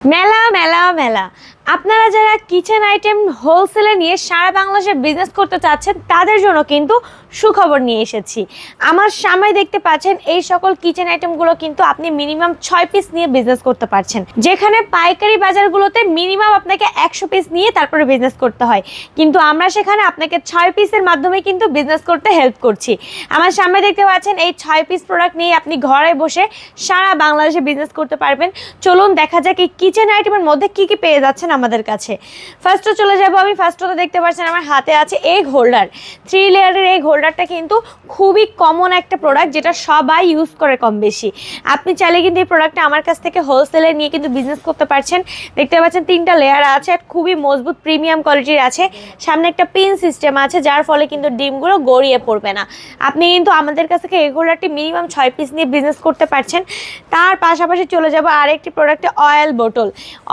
মেলা মেলা মেলা আপনারা যারা কিচেন আইটেম হোলসেলে নিয়ে সারা বাংলাদেশে বিজনেস করতে চাচ্ছেন তাদের জন্য কিন্তু সুখবর নিয়ে এসেছি। আমার সামনে দেখতে পাচ্ছেন এই সকল কিচেন আইটেমগুলো কিন্তু আপনি মিনিমাম 6 পিস নিয়ে বিজনেস করতে পারছেন, যেখানে পাইকারি বাজারগুলোতে মিনিমাম আপনাকে 100 পিস নিয়ে তারপরে বিজনেস করতে হয়, কিন্তু আমরা সেখানে আপনাকে 6 পিসের মাধ্যমে কিন্তু বিজনেস করতে হেল্প করছি। আমার সামনে দেখতে পাচ্ছেন এই 6 পিস প্রোডাক্ট নিয়ে আপনি ঘরে বসে সারা বাংলাদেশে বিজনেস করতে পারবেন। চলুন দেখা যাক এই কিচেন আইটেমের মধ্যে কি কি পেয়ে যাচ্ছেন আমাদের কাছে। ফার্স্টে চলে যাব আমি। ফার্স্টে দেখতে পাচ্ছেন আমার হাতে আছে এগ হোল্ডার। 3 লেয়ারের এগ হোল্ডারটা কিন্তু খুবই কমন একটা প্রোডাক্ট, যেটা সবাই ইউজ করে কম বেশি। আপনি চাইলে কিন্তু এই প্রোডাক্টটা আমার কাছ থেকে হোলসেলে নিয়ে কিন্তু বিজনেস করতে পারছেন। দেখতে পাচ্ছেন 3টা লেয়ার আছে, খুবই মজবুত প্রিমিয়াম কোয়ালিটির আছে। সামনে একটা পিন সিস্টেম আছে, যার ফলে কিন্তু ডিমগুলো গড়িয়ে পড়বে না। আপনি কিন্তু আমাদের কাছ থেকে এগ হোল্ডারটি মিনিমাম 6 পিস নিয়ে বিজনেস করতে পারছেন। তার পাশাপাশি চলে যাব আরেকটি প্রোডাক্টে অয়েল বোতল,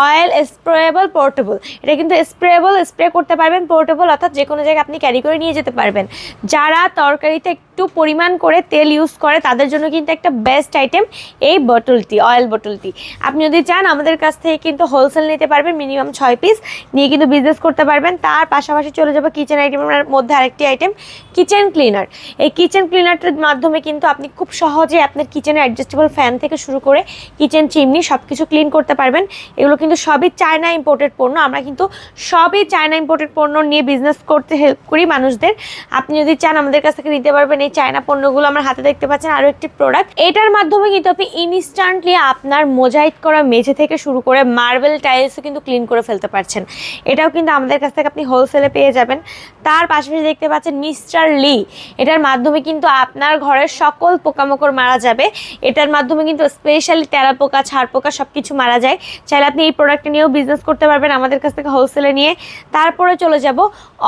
অয়েল স্প্রেয়েবল পোর্টেবল। এটা কিন্তু স্প্রেয়েবল, স্প্রে করতে পারবেন, পোর্টেবল অর্থাৎ যে কোনো জায়গায় আপনি ক্যারি করে নিয়ে যেতে পারবেন। যারা তরকারিতে একটু পরিমাণ করে তেল ইউজ করে তাদের জন্য কিন্তু একটা বেস্ট আইটেম এই বোতলটি, অয়েল বোতলটি। আপনি যদি চান আমাদের কাছ থেকে কিন্তু হোলসেল নিতে পারবেন, মিনিমাম 6 পিস নিয়ে কিন্তু বিজনেস করতে পারবেন। তার পাশাপাশি চলে যাবো কিচেন আইটেমের মধ্যে আরেকটি আইটেম, কিচেন ক্লিনার। এই কিচেন ক্লিনারটার মাধ্যমে কিন্তু আপনি খুব সহজে আপনার কিচেনের অ্যাডজাস্টেবল ফ্যান থেকে শুরু করে কিচেন চিমনি সব কিছু ক্লিন করতে পারবেন। এগুলো কিন্তু সবই চায়না ইম্পোর্টেড পণ্য। আমরা কিন্তু সবই চায়না ইম্পোর্টেড পণ্য নিয়ে বিজনেস করতে হেল্প করি মানুষদের। আপনি যদি চান আমাদের কাছ থেকে নিতে পারবেন এই চায়না পণ্যগুলো। আমার হাতে দেখতে পাচ্ছেন আরও একটি প্রোডাক্ট। এটার মাধ্যমে কিন্তু আপনি ইনস্ট্যান্টলি আপনার মোজাইক করা মেঝে থেকে শুরু করে মার্বেল টাইলসও কিন্তু ক্লিন করে ফেলতে পারছেন। এটাও কিন্তু আমাদের কাছ থেকে আপনি হোলসেলে পেয়ে যাবেন। তার পাশাপাশি দেখতে পাচ্ছেন মিস্টার লি। এটার মাধ্যমে কিন্তু আপনার ঘরের সকল পোকামাকড় মারা যাবে। এটার মাধ্যমে কিন্তু স্পেশালি তেলাপোকা, ছাড়পোকা সব কিছু মারা যায়। চাইলে আপনি এই প্রোডাক্টটা নিয়েও বিজনেস করতে পারবেন আমাদের কাছ থেকে হোলসেলে নিয়ে। তারপরে চলে যাব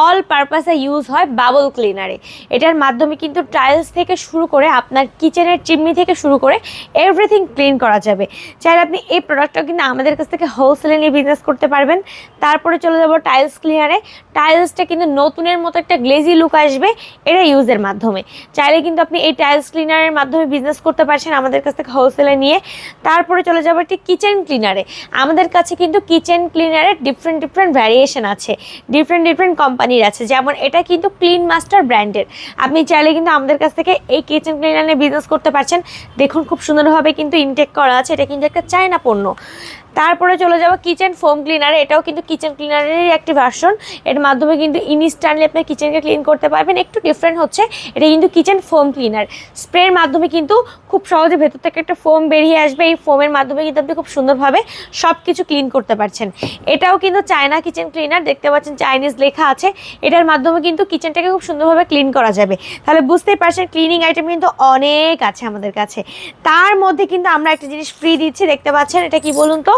অল পারপাসে ইউজ হয় বাবল ক্লিনারে। এটার মাধ্যমে কিন্তু টাইলস থেকে শুরু করে আপনার কিচেনের চিমনি থেকে শুরু করে এভরিথিং ক্লিন করা যাবে। চাইলে আপনি এই প্রোডাক্টটা কিন্তু আমাদের কাছ থেকে হোলসেলে নিয়ে বিজনেস করতে পারবেন। তারপরে চলে যাব টাইলস ক্লিনারে। টাইলসটা কিন্তু নতুনের মতো একটা গ্লেজি লুক আসবে এটা ইউজের মাধ্যমে। চাইলে কিন্তু আপনি এই টাইলস ক্লিনারের মাধ্যমে বিজনেস করতে পারছেন আমাদের কাছ থেকে হোলসেলে নিয়ে। তারপরে চলে যাব একটি কিচেন ক্লিনারে। আমাদের কাছে কিন্তু কিচেন ক্লিনারের ডিফারেন্ট ভ্যারিয়েশন আছে, ডিফারেন্ট কোম্পানির আছে। যেমন এটা কিন্তু ক্লিন মাস্টার ব্র্যান্ডের। আপনি চাইলে কিন্তু আমাদের কাছ থেকে এই কিচেন ক্লিনার নিয়ে বিজনেস করতে পারছেন। দেখুন খুব সুন্দরভাবে কিন্তু ইনটেক করা আছে। এটা কিন্তু একটা চায়না পণ্য। তারপরে চলে যাব কিচেন ফোম ক্লিনারে। এটাও কিন্তু কিচেন ক্লিনারেরই একটি ভার্সন। এর মাধ্যমে কিন্তু ইনস্ট্যান্টলি আপনি কিচেনকে ক্লিন করতে পারবেন। একটু ডিফারেন্ট হচ্ছে, এটা কিন্তু কিচেন ফোম ক্লিনার। স্প্রের মাধ্যমে কিন্তু খুব সহজে ভেতর থেকে একটা ফোম বেরিয়ে আসবে। এই ফোমের মাধ্যমে কিন্তু আপনি খুব সুন্দরভাবে সব কিছু ক্লিন করতে পারছেন। এটাও কিন্তু চায়না কিচেন ক্লিনার। দেখতে পাচ্ছেন চাইনিজ লেখা আছে। এটার মাধ্যমে কিন্তু কিচেনটাকে খুব সুন্দরভাবে ক্লিন করা যাবে। তাহলে বুঝতেই পারছেন ক্লিনিং আইটেম কিন্তু অনেক আছে আমাদের কাছে। তার মধ্যে কিন্তু আমরা একটা জিনিস ফ্রি দিচ্ছি, দেখতে পাচ্ছেন। এটা কি বলুন তো?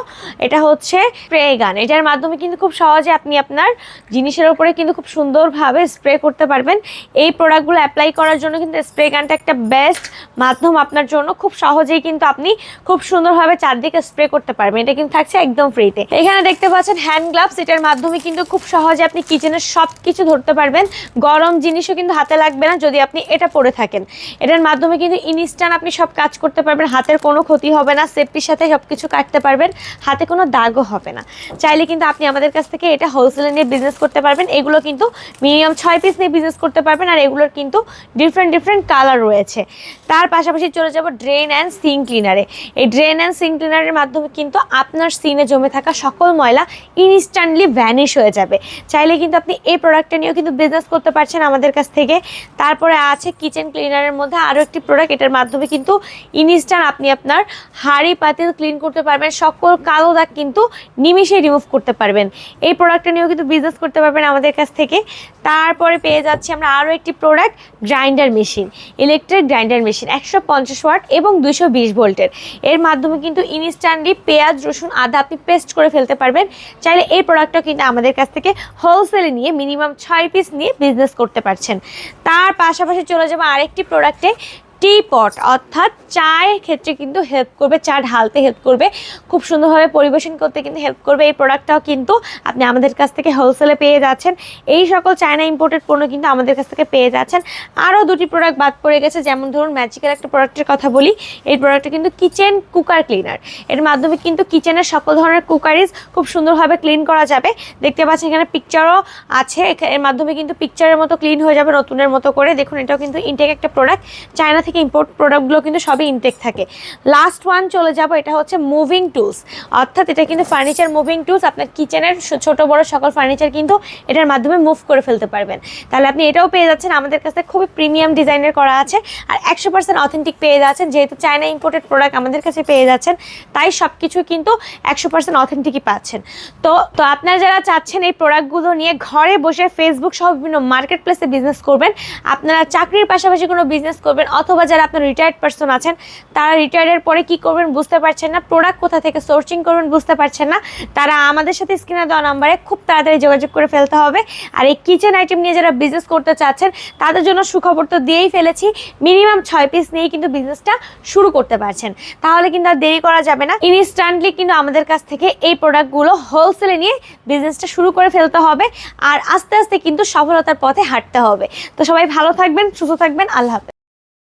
এটা হচ্ছে স্প্রে গান। এটার মাধ্যমে কিন্তু খুব সহজে আপনি আপনার জিনিসের উপরে কিন্তু খুব সুন্দরভাবে স্প্রে করতে পারবেন। এই প্রোডাক্টগুলো অ্যাপ্লাই করার জন্য কিন্তু স্প্রে গানটা একটা বেস্ট মাধ্যম আপনার জন্য। খুব সহজেই কিন্তু আপনি খুব সুন্দরভাবে চারদিকে স্প্রে করতে পারবেন। এটা কিন্তু থাকছে একদম ফ্রিতে। এখানে দেখতে পাচ্ছেন হ্যান্ড গ্লাভস। এটার মাধ্যমে কিন্তু খুব সহজে আপনি কিচেনের সব কিছু ধরতে পারবেন। গরম জিনিসও কিন্তু হাতে লাগবে না যদি আপনি এটা পরে থাকেন। এটার মাধ্যমে কিন্তু ইনস্ট্যান্ট আপনি সব কাজ করতে পারবেন। হাতের কোনো ক্ষতি হবে না, সেফটির সাথে সব কিছু কাটতে পারবেন, হাতে কোনো দাগও হবে না। চাইলে কিন্তু আপনি আমাদের কাছ থেকে এটা হোলসেলে নিয়ে বিজনেস করতে পারবেন। এগুলো কিন্তু মিনিমাম 6 পিস নিয়ে বিজনেস করতে পারবেন। আর এগুলোর কিন্তু ডিফারেন্ট কালার রয়েছে। তার পাশাপাশি চলে যাব ড্রেন অ্যান্ড সিঙ্ক ক্লিনারে। এই ড্রেন অ্যান্ড সিঙ্ক ক্লিনারের মাধ্যমে কিন্তু আপনার সিনে জমে থাকা সকল ময়লা ইনস্ট্যান্টলি ভ্যানিশ হয়ে যাবে। চাইলে কিন্তু আপনি এই প্রোডাক্টটা নিয়েও কিন্তু বিজনেস করতে পারছেন আমাদের কাছ থেকে। তারপরে আছে কিচেন ক্লিনারের মধ্যে আরও একটি প্রোডাক্ট। এটার মাধ্যমে কিন্তু ইনস্ট্যান্ট আপনি আপনার হাঁড়ি পাতিল ক্লিন করতে পারবেন। সকল কালো দাগ কিন্তু নিমিশে রিমুভ করতে পারবেন। এই প্রোডাক্টটা নিয়েও কিন্তু বিজনেস করতে পারবেন আমাদের কাছ থেকে। তারপরে পেয়ে যাচ্ছি আমরা আরও একটি product, grinder machine, electric grinder machine 150 watt এবং 220 ভোল্টের। এর মাধ্যমে কিন্তু ইনস্ট্যান্টলি পেঁয়াজ রসুন আদা আপনি পেস্ট করে ফেলতে পারবেন। চাইলে এই প্রোডাক্টটা কিন্তু আমাদের কাছ থেকে হোলসেলে নিয়ে মিনিমাম 6 পিস নিয়ে বিজনেস করতে পারছেন। তার পাশাপাশি চলে যাবো আরেকটি প্রোডাক্টে, টি পট অর্থাৎ চায়ের ক্ষেত্রে কিন্তু হেল্প করবে, চা ঢালতে হেল্প করবে, খুব সুন্দরভাবে পরিবেশন করতে কিন্তু হেল্প করবে। এই প্রোডাক্টটাও কিন্তু আপনি আমাদের কাছ থেকে হোলসেলে পেয়ে যাচ্ছেন। এই সকল চায়না ইম্পোর্টেড পণ্য কিন্তু আমাদের কাছ থেকে পেয়ে যাচ্ছেন। আরও দুটি প্রোডাক্ট বাদ পড়ে গেছে, যেমন ধরুন ম্যাজিক্যাল একটা প্রোডাক্টের কথা বলি। এই প্রোডাক্টটা কিন্তু কিচেন কুকার ক্লিনার, এর মাধ্যমে কিন্তু কিচেনের সকল ধরনের কুকারিজ খুব সুন্দরভাবে ক্লিন করা যাবে। দেখতে পাচ্ছেন এখানে পিকচারও আছে, এর মাধ্যমে কিন্তু পিকচারের মতো ক্লিন হয়ে যাবে নতুনের মতো করে। দেখুন এটাও কিন্তু ইনটেক একটা প্রোডাক্ট, চায়না থেকে ইম্পোর্ট প্রোডাক্টগুলো কিন্তু সবই ইনটেক থাকে। লাস্ট ওয়ান চলে যাব, এটা হচ্ছে মুভিং টুলস, অর্থাৎ এটা কিন্তু ফার্নিচার মুভিং টুলস। আপনার কিচেনের ছোট বড় সকল ফার্নিচার কিন্তু এটার মাধ্যমে মুভ করে ফেলতে পারবেন। তাহলে আপনি এটাও পেয়ে যাচ্ছেন আমাদের কাছে, খুবই প্রিমিয়াম ডিজাইনের করা আছে আর 100% অথেন্টিক পেয়ে যাচ্ছেন। যেহেতু চায়না ইম্পোর্টেড প্রোডাক্ট আমাদের কাছে পেয়ে যাচ্ছেন, তাই সব কিছু কিন্তু 100% অথেন্টিকই পাচ্ছেন। তো আপনারা যারা চাচ্ছেন এই প্রোডাক্টগুলো নিয়ে ঘরে বসে ফেসবুক সহ বিভিন্ন মার্কেট প্লেসে বিজনেস করবেন, আপনারা চাকরির পাশাপাশি কোনো বিজনেস করবেন, অথবা যারা আপনার রিটায়ার্ড পারসন আছেন তারা রিটায়ার্ডের পরে কি করবেন বুঝতে পারছেন না, প্রোডাক্ট কোথা থেকে সোর্সিং করবেন বুঝতে পারছেন না, তারা আমাদের সাথে স্ক্রিনে দেওয়া নাম্বারে খুব তাড়াতাড়ি যোগাযোগ করে ফেলতে হবে। আর এই কিচেন আইটেম নিয়ে যারা বিজনেস করতে চাচ্ছেন তাদের জন্য সুখবর তো দিয়েই ফেলেছি, মিনিমাম 6 পিস নিয়েই কিন্তু বিজনেসটা শুরু করতে পারছেন। তাহলে কিন্তু আর দেরি করা যাবে না, ইনস্ট্যান্টলি কিন্তু আমাদের কাছ থেকে এই প্রোডাক্টগুলো হোলসেলে নিয়ে বিজনেসটা শুরু করে ফেলতে হবে আর আস্তে আস্তে কিন্তু সফলতার পথে হাঁটতে হবে। তো সবাই ভালো থাকবেন, সুস্থ থাকবেন, আল্লাহ হাফেজ।